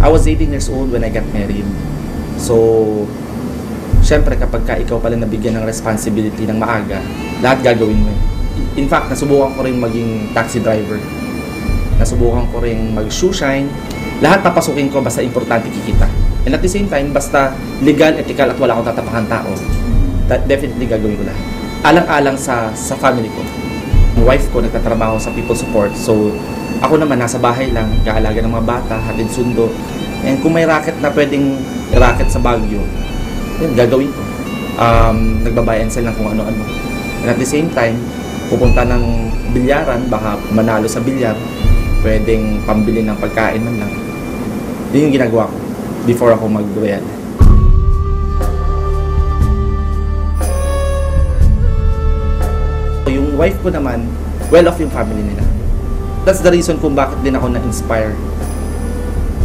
I was 18 years old when I got married. So, syempre kapag ka ikaw pala nabigyan ng responsibility ng maaga, lahat gagawin mo. In fact, nasubukan ko rin maging taxi driver. Nasubukan ko rin mag-shoe shine. Lahat papasukin ko basta importante kikita. And at the same time, basta legal, ethical at wala akong tatapakan tao, definitely gagawin ko lahat. Alang-alang sa family ko. Ang wife ko nagtatrabaho sa people support. So, ako naman nasa bahay lang, gaalaga ng mga bata, hatid sundo. And kung may racket na pwedeng racket sa Baguio, yun, gagawin ko. Nagbabuy and sell ng kung ano-ano. And at the same time, pupunta ng bilyaran, baka manalo sa bilyar, pwedeng pambili ng pagkain man lang. Yun yung ginagawa ko before ako mag-royal. Yung wife ko naman, well-off yung family nila. That's the reason kung bakit din ako na-inspire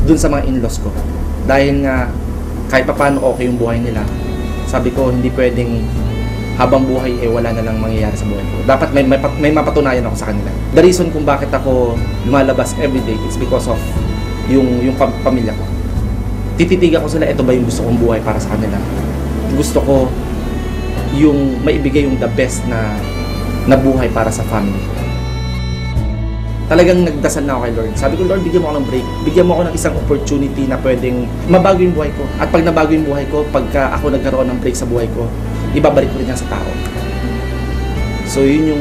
dun sa mga in-laws ko. Dahil nga, kahit pa paano okay yung buhay nila, sabi ko, hindi pwedeng habang buhay wala na lang mangyayari sa buhay ko. Dapat may mapatunayan ako sa kanila. The reason kung bakit ako lumalabas everyday is because of yung pamilya ko. Tititigan ko sila, ito ba yung gusto kong buhay para sa kanila? Gusto ko yung maibigay yung the best na buhay para sa family. Talagang nagdasal na ako kay Lord. Sabi ko, Lord, bigyan mo ako ng break. Bigyan mo ako ng isang opportunity na pwedeng mabago yung buhay ko. At pag nabago yung buhay ko, pagka ako nagkaroon ng break sa buhay ko, ibabalik ko rin yan sa tao. So, yun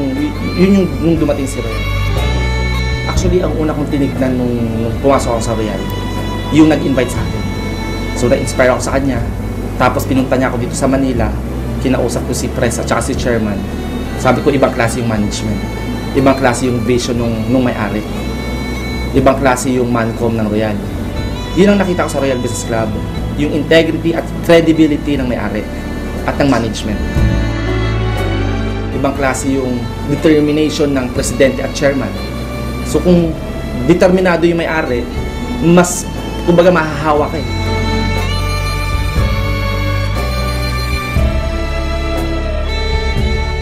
yung nung dumating si Royal. Actually, ang una kong tinignan nung pumasok ako sa Royal, yung nag-invite sa akin. So, na-inspire ako sa kanya. Tapos, pinunta niya ako dito sa Manila. Kinausap ko si Press at saka si Chairman. Sabi ko, ibang klase yung management. Ibang klase yung vision nung may-ari. Ibang klase yung mancom ng Royal. Yun ang nakita ko sa Royal Business Club. Yung integrity at credibility ng may-ari at ng management. Ibang klase yung determination ng presidente at chairman. So kung determinado yung may-ari, mas, kumbaga, mahahawa ka eh.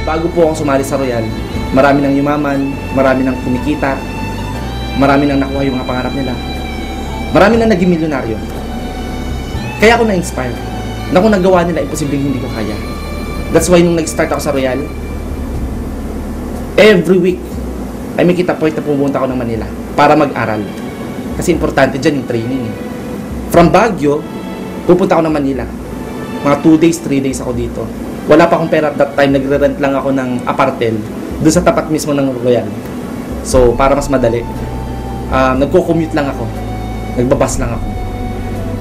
Bago po ako sumali sa Royal, marami nang yumaman, marami nang kumikita, marami nang nakuha yung mga pangarap nila. Marami nang naging milyonaryo. Kaya ako na-inspire. Na kung nagawa nila, imposibleng hindi ko kaya. That's why nung nag-start ako sa Royal, every week, ay may kita point na pumunta ako ng Manila para mag-aral. Kasi importante dyan yung training. From Baguio, pupunta ako ng Manila. Mga 2 days, 3 days ako dito. Wala pa akong pera at that time, nagre-rent lang ako ng apartel doon sa tapat mismo ng Royal. So, para mas madali, nagko-commute lang ako. Nagbabas lang ako.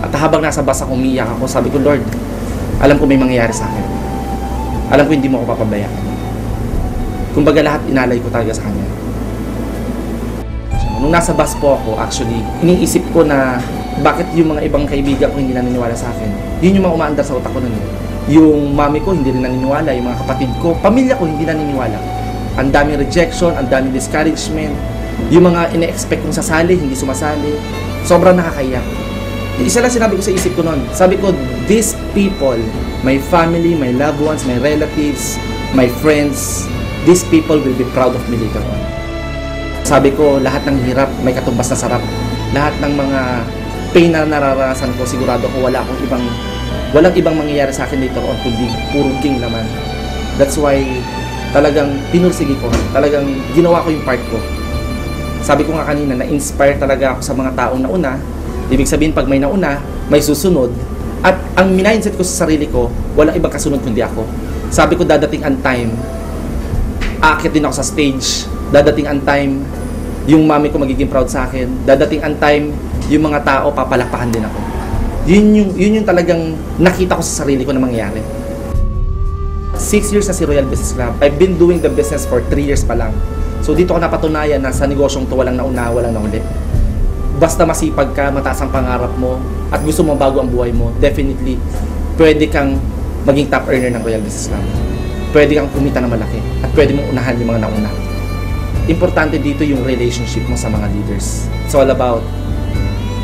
At habang nasa bus ako, umiyak ako, sabi ko, Lord, alam ko may mangyayari sa akin. Alam ko hindi mo ako papabayaan. Kumbaga lahat inalay ko talaga sa Kanya. So, nung nasa bus po ako, actually, iniisip ko na bakit yung mga ibang kaibigan ko hindi naniniwala sa akin. Yun yung mga umaandar sa utak ko nun. Yung mami ko hindi rin naniniwala, yung mga kapatid ko, pamilya ko hindi naniniwala. Ang daming rejection, ang daming discouragement, yung mga ine-expect kong sasali, hindi sumasali. Sobrang nakakaiyak. Isa lang sinabi ko sa isip ko noon. Sabi ko, these people, my family, my loved ones, my relatives, my friends, these people will be proud of me later on. Sabi ko, lahat ng hirap, may katumbas na sarap. Lahat ng mga pain na nararasan ko, sigurado ko walang ibang mangyayari sa akin later on, kundi puro king naman. That's why, talagang pinursigi ko, talagang ginawa ko yung part ko. Sabi ko nga kanina, na-inspire talaga ako sa mga taong nauna. Ibig sabihin, pag may nauna, may susunod. At ang mindset ko sa sarili ko, walang ibang kasunod kundi ako. Sabi ko, dadating ang time, aakyat din ako sa stage. Dadating ang time, yung mami ko magiging proud sa akin. Dadating ang time, yung mga tao, papalakpakan din ako. Yun yung talagang nakita ko sa sarili ko na mangyayari. 6 years na si Royal Business Club. I've been doing the business for 3 years pa lang. So dito ko napatunayan na sa negosyong to walang nauna, walang nauli. Basta masipag ka, mataas ang pangarap mo, at gusto mo bago ang buhay mo, definitely, pwede kang maging top earner ng Royal Business Club. Pwede kang kumita na malaki, at pwede mong unahan yung mga nauna. Importante dito yung relationship mo sa mga leaders. It's all about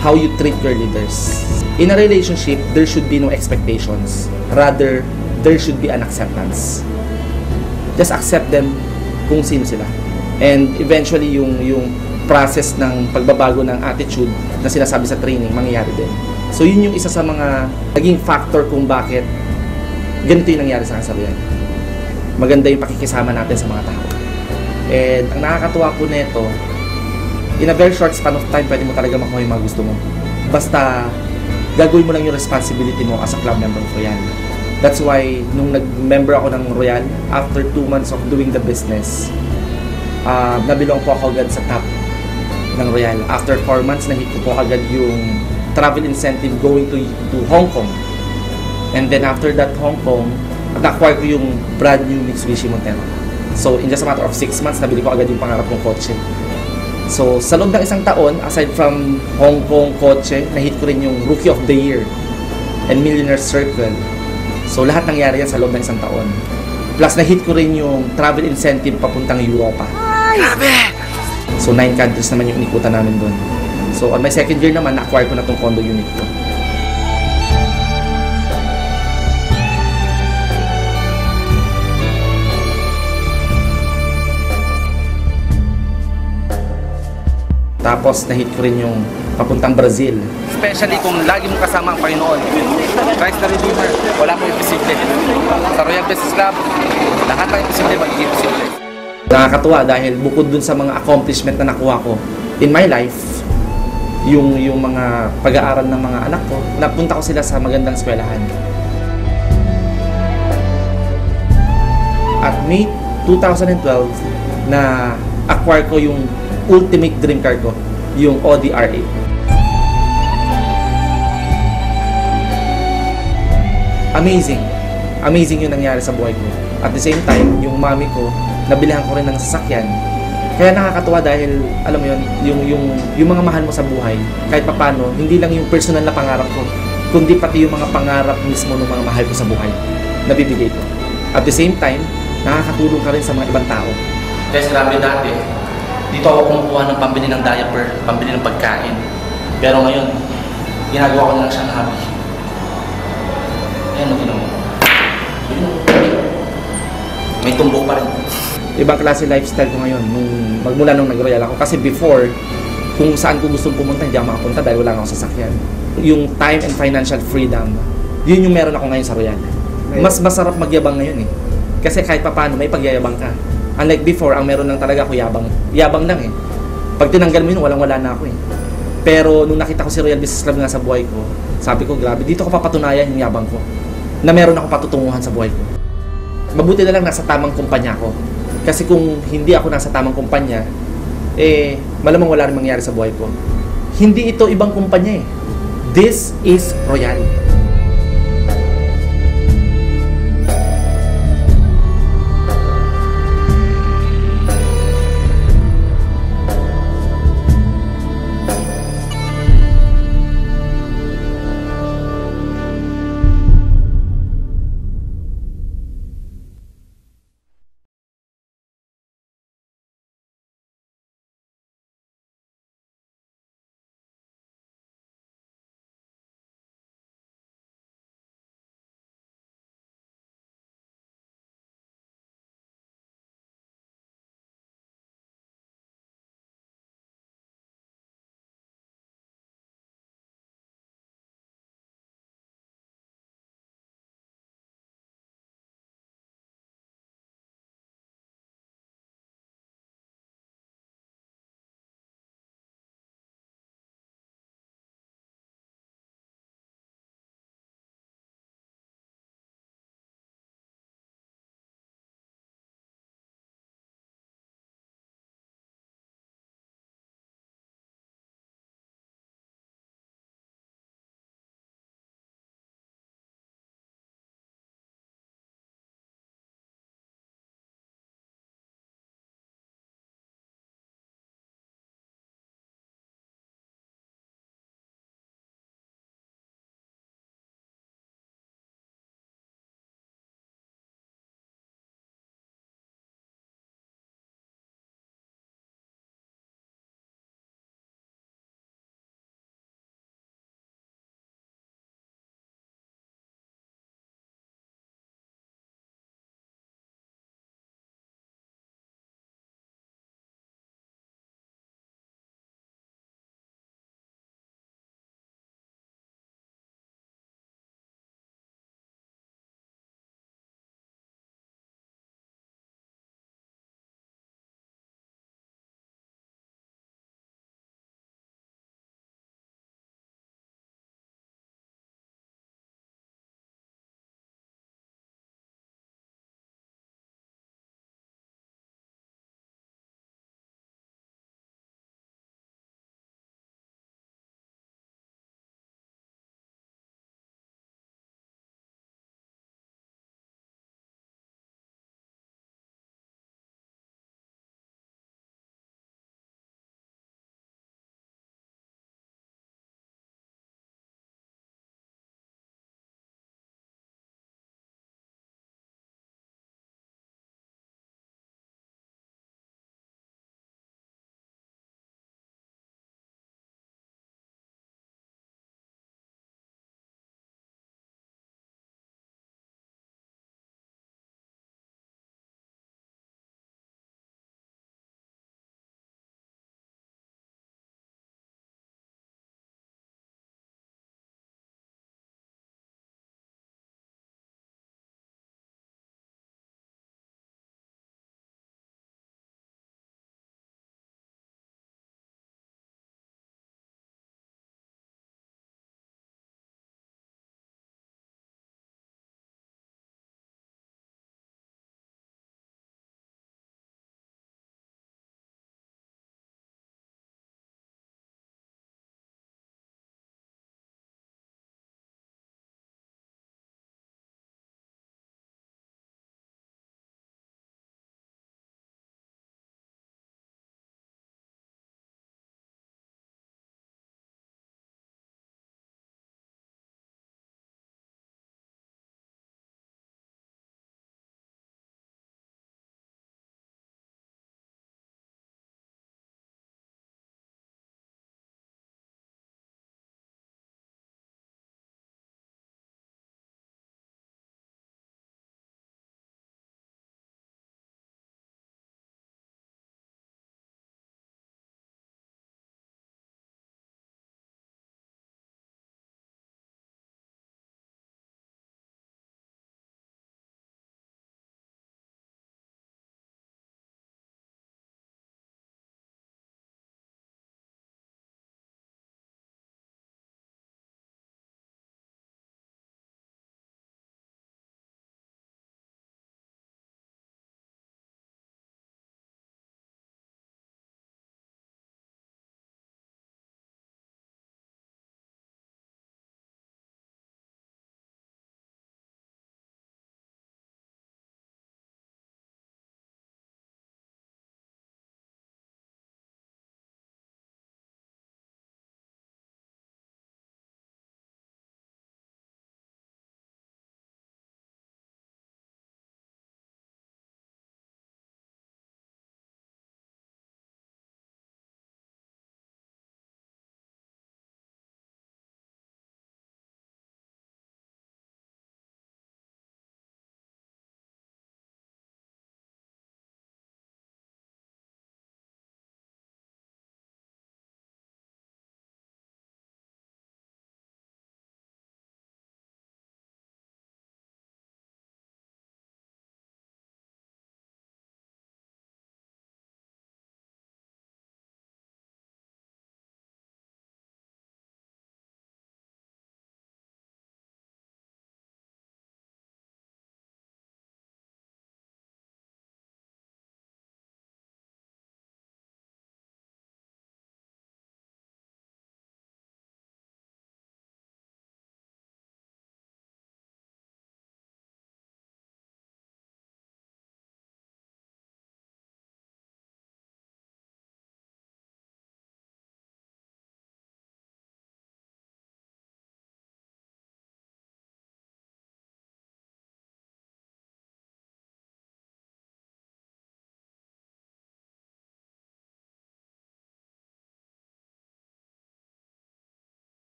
how you treat your leaders. In a relationship, there should be no expectations. Rather, there should be an acceptance. Just accept them kung sino sila. And eventually, yung process ng pagbabago ng attitude na sinasabi sa training, mangyayari din. So yun yung isa sa mga naging factor kung bakit ganito yung nangyari sa akin sa Royal. Maganda yung pakikisama natin sa mga tao. And ang nakakatuwa po nito, in a very short span of time, pwede mo talaga makuha yung mga gusto mo. Basta gagawin mo lang yung responsibility mo as a club member of Royal. That's why, nung nag-member ako ng Royal, after 2 months of doing the business, nabilong po ako agad sa top ng Royal. After 4 months, nahit ko po agad yung travel incentive going to Hong Kong. And then after that Hong Kong, na-acquire ko yung brand new Mitsubishi Montero. So in just a matter of 6 months, nabili ko agad yung pangarap kong kotse. So sa loob ng isang taon, aside from Hong Kong kotse, nahit ko rin yung Rookie of the Year and Millionaire Circle. So lahat nangyari yan sa loob ng isang taon. Plus nahit ko rin yung travel incentive papuntang Europa. Grabe! So 9 countries naman yung inikutan namin doon. So on my second year naman, na-acquire ko na tong condo unit ko. Tapos nahit ko rin yung papuntang Brazil. Especially kung lagi mong kasama ang Panginoon. Christ the Redeemer, wala mo imposible. Sa Royal Business Club, lahat ng imposible magiging posible. Nakakatuwa dahil bukod dun sa mga accomplishment na nakuha ko in my life, yung mga pag-aaral ng mga anak ko, napunta ko sila sa magandang eskwelahan. At May 2012, na acquire ko yung ultimate dream car ko, yung Audi R8. Amazing. Amazing yung nangyari sa buhay ko. At the same time, yung mami ko, nabilihan ko rin ng sasakyan. Kaya nakakatuwa dahil, alam mo yun, yung mga mahal mo sa buhay, kahit papano, hindi lang yung personal na pangarap ko, kundi pati yung mga pangarap mismo ng mga mahal ko sa buhay, nabibigay ko. At the same time, nakakatulong ka rin sa mga ibang tao. Guys, grabe dati. Dito ako kumukuha ng pambili ng diaper, pambili ng pagkain. Pero ngayon, ginagawa ko na lang siyang hobby. Ayan, ginawa mo. May tumbok pa rin. Ibang klase lifestyle ko ngayon magmula nung nag-Royal ako. Kasi before, kung saan ko gustong pumunta, hindi ako makapunta dahil wala akong sasakyan. Yung time and financial freedom, yun yung meron ako ngayon sa Royal. Mas masarap magyabang ngayon eh. Kasi kahit papaano, may pagyayabang ka. Unlike before, ang meron lang talaga ako yabang. Yabang lang eh. Pag tinanggal mo yun, walang-wala na ako eh. Pero nung nakita ko si Royal Business Club nga sa buhay ko, sabi ko, grabe, dito ko papatunayan yung yabang ko. Na meron ako patutunguhan sa buhay ko. Mabuti na lang nasa tamang kumpanya ko. Kasi kung hindi ako nasa tamang kumpanya, malamang wala rin mangyari sa buhay ko. Hindi ito ibang kumpanya eh. This is Royal.